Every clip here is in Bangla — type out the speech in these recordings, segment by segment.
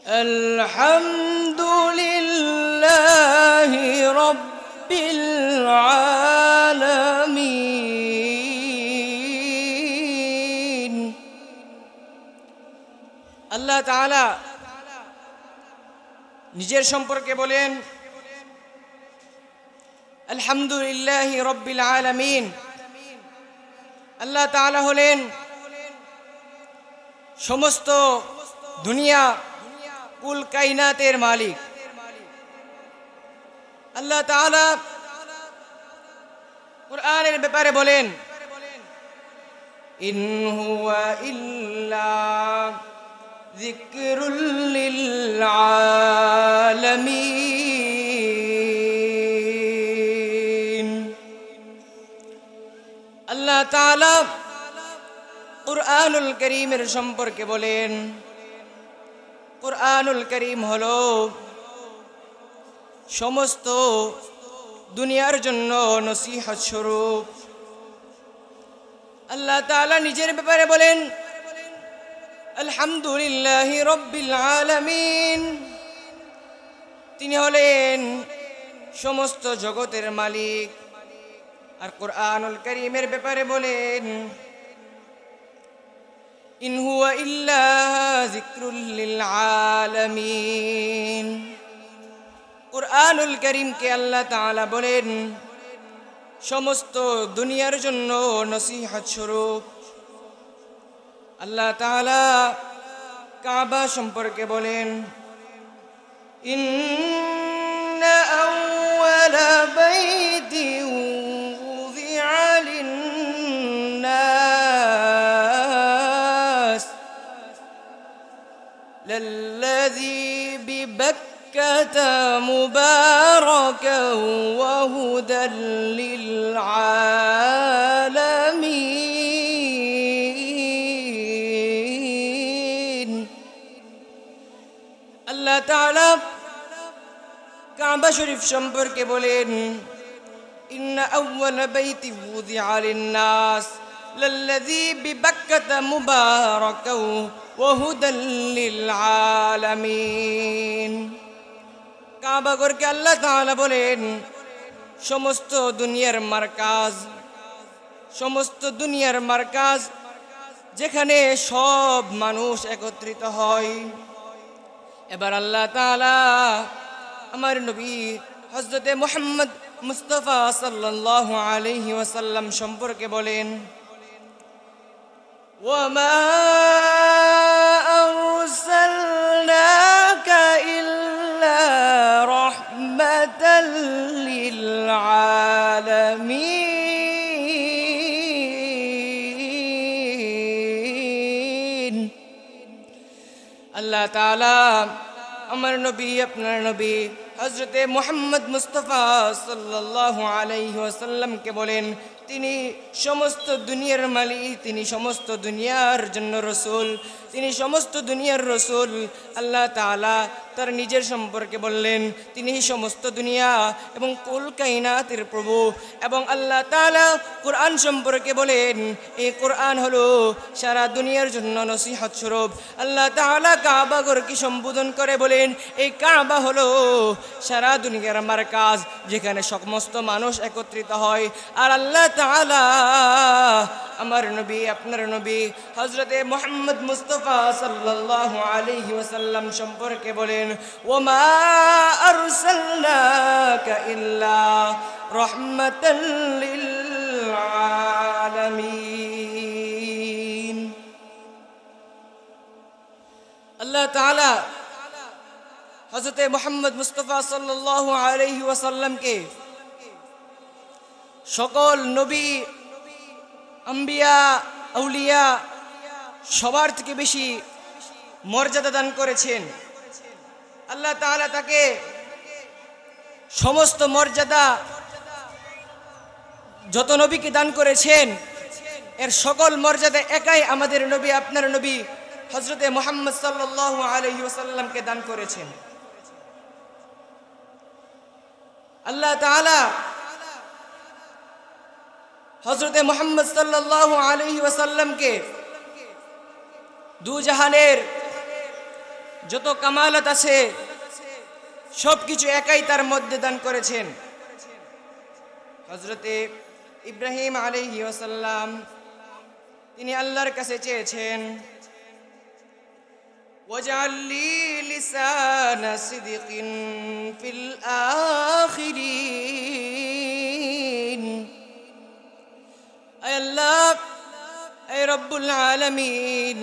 الحمد لله رب العالمين আল্লাহ তাআলা নিজের সম্পর্কে বলেন আলহামদুলিল্লাহি রাব্বিল আলামিন। আল্লাহ তাআলা হলেন সমস্ত দুনিয়া কুল কায়নাতের মালিক। আল্লাহ তাআলা কুরআনের ব্যাপারে বলেন ইন হুয়া ইল্লা যিকরুল লিল আলামিন। আল্লাহ তাআলা কুরআনুল কারীমের সম্পর্কে বলেন কুরআনুল কারীম হলো সমস্ত দুনিয়ার জন্য নসিহত স্বরূপ। আল্লাহ তাআলা নিজের ব্যাপারে বলেন আলহামদুলিল্লাহি রাব্বিল আলামিন। তিনি হলেন সমস্ত জগতের মালিক। আর কুরআনুল কারীমের ব্যাপারে বলেন ইন হুয়া ইল্লা যিকরুল লিল আলামিন। কুরআনুল কারীমকে আল্লাহ তাআলা বলেন সমস্ত দুনিয়ার জন্য নসিহত স্বরূপ। আল্লাহ তাআলা কাবা সম্পর্কে বলেন ইন্না আউওয়ালা বাইতিন উযিআ লিন-নাস লাল্লাযী বিবাক্কাতা মুবারাকান ওয়া হুদাল লিল আলামিন। আল্লাহ তাআলা কাবা শরীফ সম্পর্কে বলেন ইন্না আউওয়ালা বাইতিন উযিআ লিন-নাস লাল্লাযী বিবাক্কাতা মুবারাকান ওয়া হুদাল লিল আলামিন। কাবা ঘরকে আল্লাহ তাআলা বলেন সমস্ত দুনিয়ার মারকাজ, সমস্ত দুনিয়ার মারকাজ, যেখানে সব মানুষ একত্রিত হয়। এবার আল্লাহ তাআলা আমার নবী হযরতে মুহাম্মদ মুস্তাফা সাল্লাল্লাহু আলাইহি ওয়াসাল্লাম সম্পর্কে বলেন ওয়ামা আরসালনাকা ইল্লা রাহমাতাল লিল আলামিন। আল্লাহ তাআলা আমার নবী আপনার নবী হযরতে মুহাম্মদ মুস্তাফা সাল্লাল্লাহু আলাইহি ওয়াসাল্লামকে বলেন তিনি সমস্ত দুনিয়ার মালিক, তিনি সমস্ত দুনিয়ার জন্য রাসূল, তিনি সমস্ত দুনিয়ার রাসূল। আল্লাহ তাআলা তার নিজের সম্পর্কে বললেন তিনি সমস্ত দুনিয়া এবং কুল কায়নাতের প্রভু। এবং আল্লাহ তাআলা কুরআন সম্পর্কে বলেন এই কুরআন হলো সারা দুনিয়ার জন্য নসিহত স্বরূপ। আল্লাহ তাআলা কাবা ঘরকে সম্বোধন করে বলেন এই কাবা হলো সারা দুনিয়ার মারকাজ, যেখানে সমস্ত মানুষ একত্রিত হয়। আর আল্লাহ তাআলা আমার নবী আপনার নবী হযরতে মুহাম্মদ মুস্তাফা সাল্লাল্লাহু আলাইহি ওয়াসাল্লাম সম্পর্কে বলেন ওমা আরসালনাকা ইল্লা রাহমাতাল লিল আলামিন। আল্লাহ তাআলা হযরতে মুহাম্মদ মুস্তাফা সাল্লাল্লাহু আলাইহি ওয়াসাল্লামকে সকল নবী আম্বিয়া আউলিয়া সবার থেকে বেশি মর্যাদা দান করেছেন। আল্লাহ তাআলা তাকে সমস্ত মর্যাদা যত নবীকে দান করেছেন এর সকল মর্যাদা একাই আমাদের নবী আপনার নবী হযরতে মুহাম্মদ সাল্লাল্লাহু আলাইহি ওয়াসাল্লামকে দান করেছেন। আল্লাহ তাআলা হযরতে মুহাম্মদ সাল্লাল্লাহু আলাইহি ওয়াসাল্লামকে দু জাহানের যত কামালাত আছে সব কিছু একাই তার মধ্যে দান করেছেন। হযরতে ইব্রাহিম আলাইহিস সালাম তিনি আল্লাহর কাছে চেয়েছেন, ওয়াজআল লি লিসানা সিদকিন ফিল আখিরিন। আয় আল্লাহ, আয় রব্বুল আলামিন,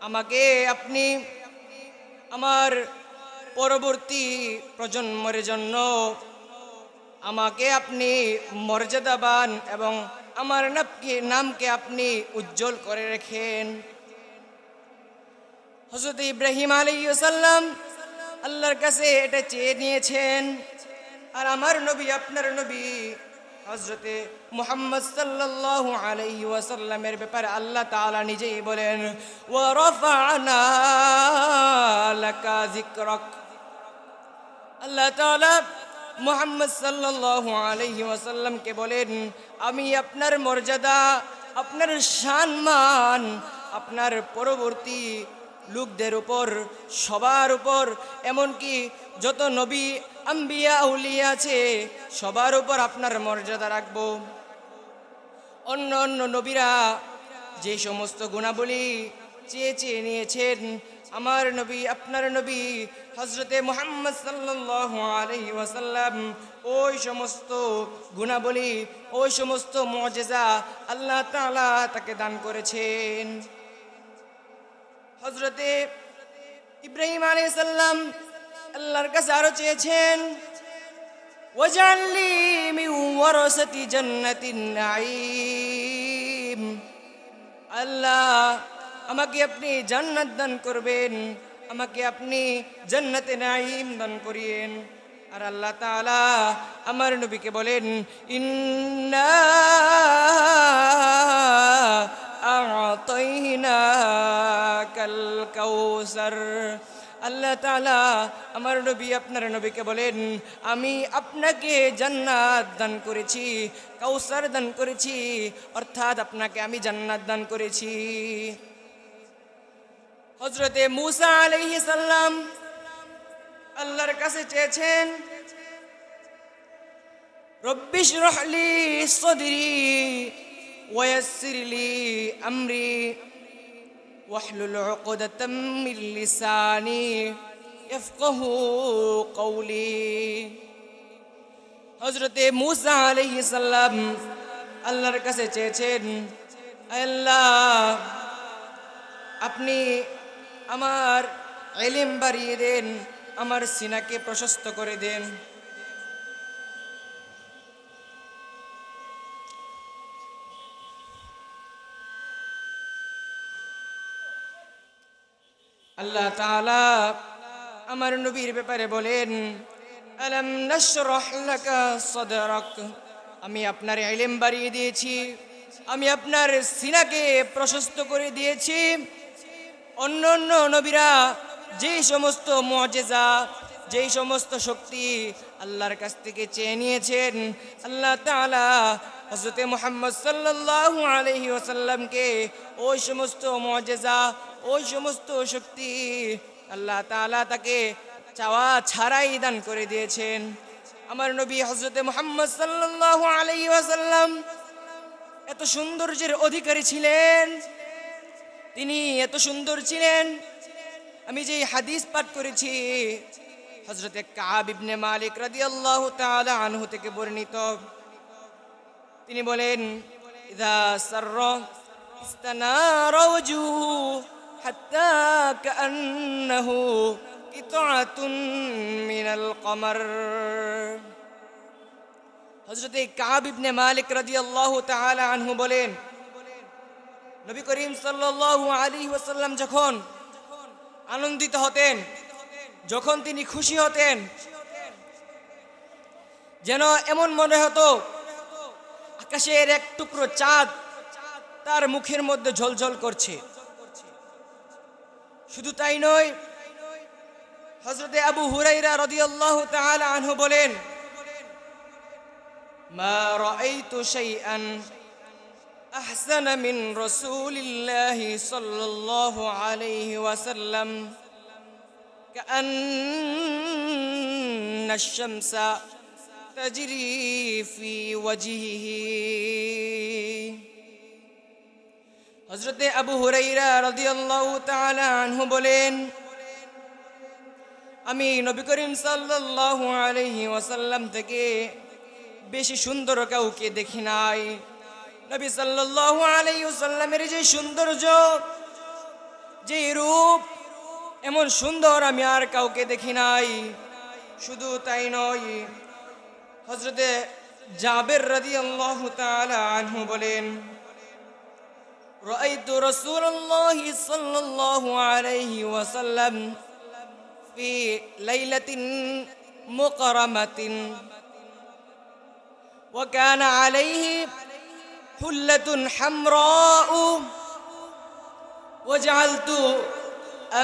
আমাকে আপনি আমার পরবর্তী প্রজন্মের জন্য আমাকে আপনি মর্যাদাবান এবং আমার নামকে আপনি উজ্জ্বল করে রাখেন। হযরত ইব্রাহিম আলাইহিস সালাম আল্লাহর কাছে এটা চেয়ে নিয়েছেন। আর আমার নবী, আপনার নবী হযরতে মুহাম্মদ সাল্লাল্লাহু আলাইহি ওয়াসাল্লামের ব্যাপারে আল্লাহ তাআলা নিজেই বলেন, ওয়া রাফা'না লাকা যিকরাক। আল্লাহ তাআলা মুহাম্মদ সাল্লাল্লাহু আলাইহি ওয়াসাল্লামকে বলেন, আমি আপনার মর্যাদা, আপনার সম্মান আপনার পরবর্তী লোকদের উপর, সবার উপর, এমনকি যত নবী আম্বিয়া আউলিয়া আছে সবার উপর আপনার মর্যাদা রাখব। অন্য অন্য নবীরা যে সমস্ত গুণাবলী চেয়ে চেয়ে নিয়েছেন, আমার নবী, আপনার নবী হযরতে মুহাম্মদ সাল্লাল্লাহু আলাইহি ওয়াসাল্লাম ওই সমস্ত গুণাবলী, ওই সমস্ত মুজিজা আল্লাহ তাআলা তাকে দান করেছেন। হযরতে ইব্রাহিম আলাইহিস সালাম আল্লাহর কাছে আরো চেয়েছেন, ওয়াজআল লি মিন ওয়ারাসাতি জান্নাতিন নাঈম। আল্লাহ, আমাকে আপনি জান্নাত দান করবেন, আমাকে আপনি জান্নাতে নাঈম দান করিয়েন। আর আল্লাহ তাআলা আমার নবীকে বলেন, ইন্না আ'তাইনাকাল কাউসার। আল্লাহ তাআলা আমার নবী, আপনার নবীকে বলেন, আমি আপনাকে জান্নাত দান করেছি, কাউসার দান করেছি, অর্থাৎ আপনাকে আমি জান্নাত দান করেছি। হযরতে মূসা আলাইহিস সালাম আল্লাহর কাছে চেয়েছেন, রব্বি শরহ লি সাদরি ওয়া ইয়াসসির লি আমরি ওয়াহলুল উকদাতাম মিন লিসানি ইয়াফকাহু কওলি। হযরতে মূসা আলাইহিস সালাম আল্লাহর কাছে চেয়েছেন, আল্লাহ, আপনি আমার ইলম বাড়িয়ে দেন, আমার সিনাকে প্রশস্ত করে দেন। আল্লাহ তাআলা আমার নবীর ব্যাপারে বলেন, আলাম নাশরাহ লাকা সাদরাক। আমি আপনার ইলম বাড়িয়ে দিয়েছি, আমি আপনার সিনাকে প্রশস্ত করে দিয়েছি। অন্য অন্য নবীরা যেই সমস্ত মুজিজা, যেই সমস্ত শক্তি আল্লাহর কাছ থেকে চেয়ে নিয়েছেন, আল্লাহ তাআলা হযরতে মুহাম্মদ সাল্লাল্লাহু আলাইহি ওয়াসাল্লামকে ওই সমস্ত মুজিজা, ওই সমস্ত শক্তি আল্লাহ তাআলা তাকে চাওয়া ছাড়াই দান করে দিয়েছেন। আমার নবী হযরতে মুহাম্মদ সাল্লাল্লাহু আলাইহি ওয়াসাল্লাম এত সৌন্দর্যের অধিকারী ছিলেন, তিনি এত সুন্দর ছিলেন। আমি যে হাদিস পাঠ করেছি হযরতে কাব ইবনে মালিক রাদিয়াল্লাহু তাআলা আনহু থেকে বর্ণিত, তিনি বলেন, ইযা সাররা ইস্তানারা ওয়াজহু হাত্তা কাআন্নাহু কিতআতুন মিনাল কমার। হযরতে কাব ইবনে মালিক রাদিয়াল্লাহু তাআলা আনহু বলেন, নবী করিম সাল্লাল্লাহু আলাইহি ওয়াসাল্লাম যখন আনন্দিত হতেন, যখন তিনি খুশি হতেন, যেন এমন মনে হতো আকাশের এক টুকরো চাঁদ তার মুখের মধ্যে ঝলঝল করছে। শুধু তাই নয়, হযরতে আবু হুরায়রা রাদিয়াল্লাহু তাআলা আনহু বলেন, মা রাআইতু শাইআন আহসানা মিন রাসূলিল্লাহি সাল্লাল্লাহু আলাইহি ওয়াসাল্লাম কাআন্না আশ-শামসা তাজরি ফি ওয়াজহিহি। হযরতে আবু হুরায়রা রাদিয়াল্লাহু তাআলা আনহু বলেন, আমি নবী করিম সাল্লাল্লাহু আলাইহি ওয়াসাল্লাম থেকে বেশি সুন্দর কাউকে দেখি নাই। নবী সাল্লাল্লাহু আলাইহি ওয়াসাল্লামের যে সৌন্দর্য, যে রূপ, এমন সুন্দর আমি আর কাউকে দেখি নাই। শুধু তাই নয়, হযরতে জাবের রাদিয়াল্লাহু তাআলা আনহু বলেন, রাআইতু রাসূলুল্লাহি সাল্লাল্লাহু আলাইহি ওয়াসাল্লাম ফি লাইলাতিন মুকাররামাতিন ওয়া কানা আলাইহি হুল্লাতুন হামরাউ ওয়া জাআলতু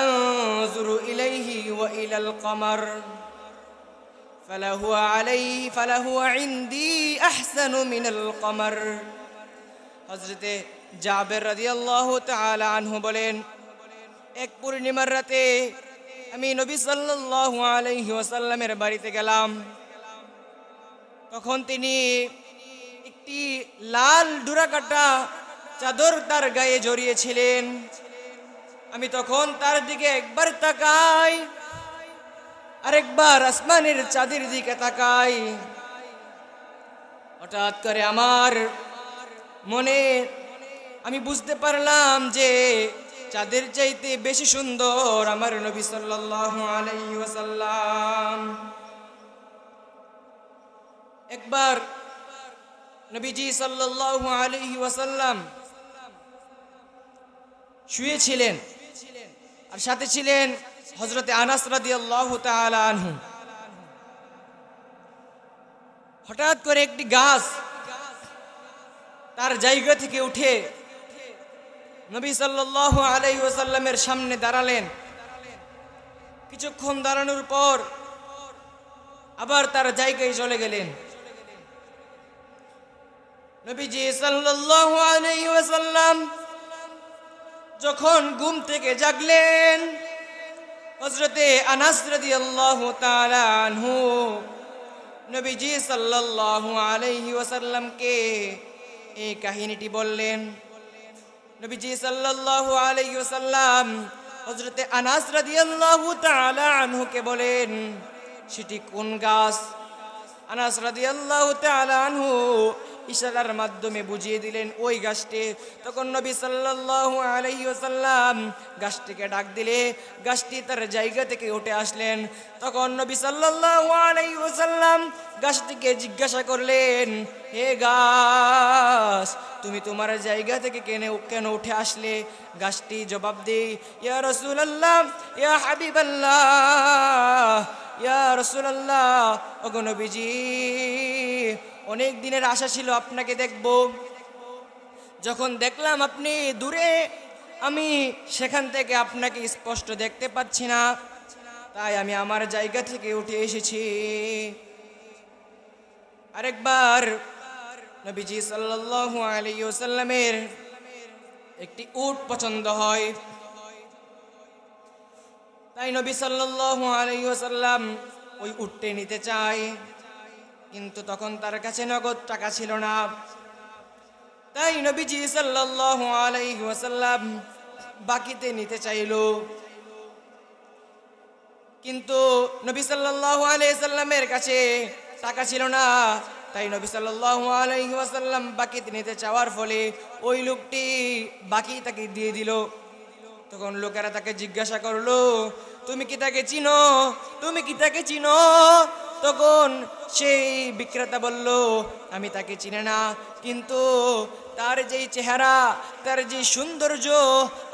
আনজুরু ইলাইহি ওয়া ইলাল কমার ফালাহু ইনদি আহসানু মিনাল কমার। হযরতে জাবের রাদিয়াল্লাহু তাআলা আনহু বলেন, এক পূর্ণিমার রাতে আমি নবী সাল্লাল্লাহু আলাইহি ওয়াসাল্লামের বাড়িতে গেলাম। তখন তিনি একটি লাল ডোরাকাটা চাদর তার গায়ে জড়িয়েছিলেন। আমি তখন তার দিকে একবার তাকাই, আরেকবার আসমানের চাঁদের দিকে তাকাই। হঠাৎ করে আমার মনে আমি বুঝতে পারলাম যে চাঁদের চাইতে বেশি সুন্দর আমার নবী সাল্লাল্লাহু আলাইহি ওয়াসাল্লাম। একবার নবীজি সাল্লাল্লাহু আলাইহি ওয়াসাল্লাম শুয়েছিলেন, আর সাথে ছিলেন হযরতে আনাস রাদিয়াল্লাহু তাআলা আনহু। হঠাৎ করে একটি গাছ তার জায়গা থেকে উঠে নবী সাল্লাল্লাহু আলাইহি ওয়াসাল্লামের সামনে দাঁড়ালেন। কিছুক্ষণ দাঁড়ানোর পর আবার তার জায়গায় চলে গেলেন। নবীজি সাল্লাল্লাহু আলাইহি ওয়াসাল্লাম যখন ঘুম থেকে জাগলেন, হযরতে আনাস রাদিয়াল্লাহু তাআলা আনহু নবীজি সাল্লাল্লাহু আলাইহি ওয়াসাল্লামকে এই কাহিনীটি বললেন। নবীজি সাল্লাল্লাহু আলাইহি ওয়াসাল্লাম হযরতে আনাস রাদিয়াল্লাহু তাআলা আনহুকে বলেন, সেটি কোন গাছ? আনাস রাদিয়াল্লাহু তাআলা আনহু ইশারার মাধ্যমে বুঝিয়ে দিলেন ওই গাছটি। তখন নবী সাল্লাল্লাহু আলাইহি ওয়াসাল্লাম গাছটিকে ডাক দিলে গাছটি তার জায়গা থেকে উঠে আসলেন। তখন নবী সাল্লাল্লাহু আলাইহি ওয়াসাল্লাম গাছটিকে জিজ্ঞাসা করলেন, হে গাছ, তুমি তোমার জায়গা থেকে কেন উঠে আসলে? গাছটি জবাব দেয়, ইয়া রাসূলুল্লাহ, ইয়া হাবিবাল্লাহ, ইয়া রাসূলুল্লাহ, ওগো নবীজি, অনেক দিনের আশা ছিল আপনাকে দেখব। যখন দেখলাম আপনি দূরে, আমি সেখান থেকে আপনাকে স্পষ্ট দেখতে পাচ্ছি না, তাই আমি আমার জায়গা থেকে উঠে এসেছি। আরেকবার নবীজি সাল্লাল্লাহু আলাইহি ওয়াসাল্লামের একটি উট পছন্দ হয়, তাই নবী সাল্লাল্লাহু আলাইহি ওয়াসাল্লাম ওই উটটি নিতে চায়, কিন্তু তখন তার কাছে নগদ টাকা ছিল না। তাই নবীজি সাল্লাল্লাহু আলাইহি ওয়াসাল্লাম বাকিতে নিতে চাইল, কিন্তু নবী সাল্লাল্লাহু আলাইহি ওয়াসাল্লামের কাছে টাকা ছিল না। তাই নবী সাল্লাল্লাহু আলাইহি ওয়াসাল্লাম বাকিতে নিতে চাওয়ার ফলে ওই লোকটি বাকি তাকে দিয়ে দিল। তখন লোকেরা তাকে জিজ্ঞাসা করলো, তুমি কি তাকে চিনো? তুমি কি তাকে চিনো? তখন সেই বিক্রেতা বলল, আমি তাকে চিনি না, কিন্তু তার যেই চেহারা, তার যে সৌন্দর্য,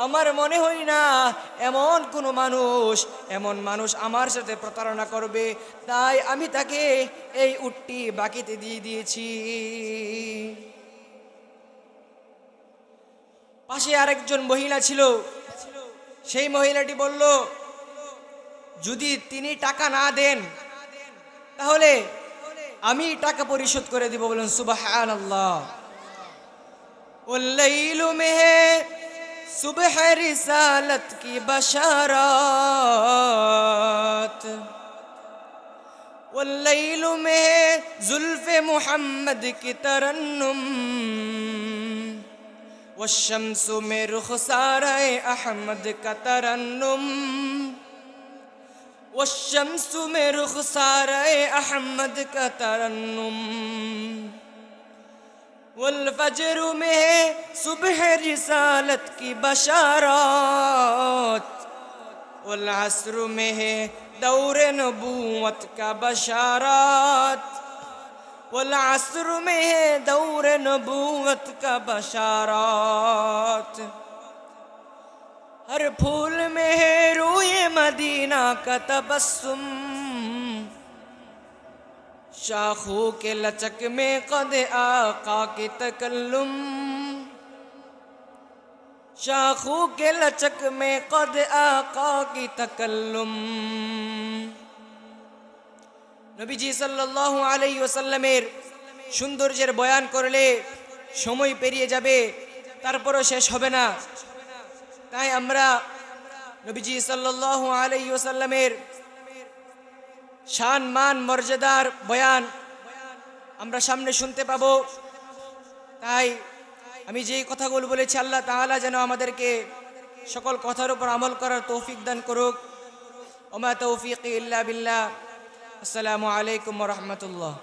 আমার মনে হয় না এমন মানুষ আমার সাথে প্রতারণা করবে, তাই আমি তাকে এই উটটি বাকিতে দিয়ে দিয়েছি। পাশে আরেকজন মহিলা ছিল, সেই মহিলাটি বলল, যদি তিনি টাকা না দেন তাহলে আমি টাকা পরিশোধ করে দিব। বলেন সুবহানাল্লাহ। ওয়াল্লাইলু মেহে সুবহ রিসালাত কি বাশারাত واللیل میں ہے زلف محمد کی ترنم، والشمس میں رخسار احمد کا ترنم، والشمس میں رخسار احمد کا ترنم، والفجر میں ہے صبح رسالت کی بشارات، والعصر میں ہے دور نبوت کا بشارات، والعصر میں ہے دور نبوت کا بشارات، ہر پھول میں ہے روئے مدینہ کا تبسم، شاخوں کے لچک میں قد آقا کی تکلم، شاخوں کے لچک میں قد آقا کی تکلم۔ নবীজি সাল্লাল্লাহু আলাইহি ওয়াসাল্লামের সৌন্দর্যের বয়ান করলে সময় পেরিয়ে যাবে, তারপরও শেষ হবে না। তাই আমরা নবীজি সাল্লাল্লাহু আলাইহি ওয়াসাল্লামের শান মান মর্যাদার বয়ান আমরা সামনে শুনতে পাবো। তাই আমি যেই কথাগুলো বলেছি আল্লাহ তাআলা যেন আমাদেরকে সকল কথার উপর আমল করার তৌফিক দান করুক। ওমা তৌফিকি ইল্লা বিল্লাহ। আসসালামু আলাইকুম ওয়া রাহমাতুল্লাহ।